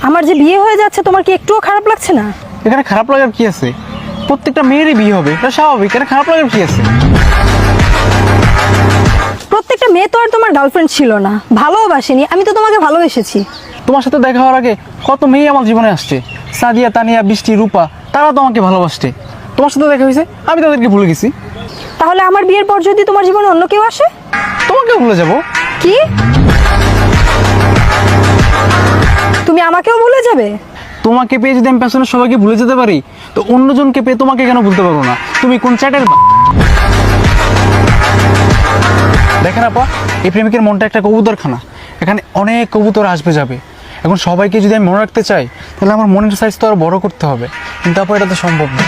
আমার যে বিয়ে হয়ে যাচ্ছে তোমার কি একটুও খারাপ লাগছে না? এখানে খারাপ লাগার কি আছে? প্রত্যেকটা মেয়েরই বিয়ে হবে, এটা স্বাভাবিক। এখানে খারাপ লাগার কি আছে? প্রত্যেকটা মেয়ে তো আর তোমার গার্লফ্রেন্ড ছিল না, ভালোবাসেনি। আমি তো তোমাকে ভালোবেসেছি। তোমার সাথে দেখা হওয়ার আগে কত মেয়ে আমার জীবনে আসছে, সাদিয়া, তানিয়া, বৃষ্টি, রূপা, তারা তোমাকে ভালোবাসছে। তোমার সাথে দেখা হয়েছে, আমি তাদেরকে ভুলে গেছি। তাহলে আমার বিয়ের পর যদি তোমার জীবনে অন্য কেউ আসে? তোমাকেও ভুলে যাবো। কি তুমি আমাকেও ভুলে যাবে? তোমাকে পেয়ে যদি আমি পেছনে সবাইকে ভুলে যেতে পারি, তো অন্যজনকে পেয়ে তোমাকে কেন ভুলতে পারবো না? তুমি কোন চ্যাটের দেখেন আপা, এই প্রেমিকের মনটা একটা কবুতরখানা। এখানে অনেক কবুতর আসবে যাবে। এখন সবাইকে যদি আমি মনে রাখতে চাই, তাহলে আমার মনের সাইজ তো আরো বড় করতে হবে, কিন্তু আপা এটা তো সম্ভব না।